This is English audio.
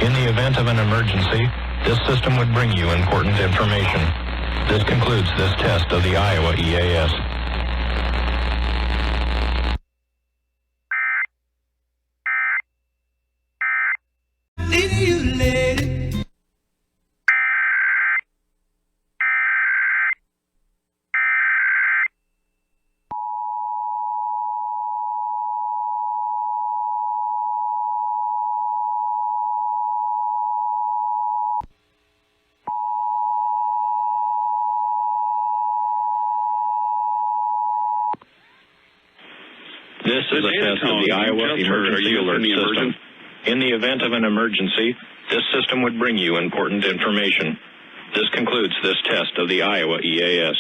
In the event of an emergency, this system would bring you important information. This concludes this test of the Iowa EAS. This is a test of the Iowa Emergency Alert System. In the event of an emergency, this system would bring you important information. This concludes this test of the Iowa EAS.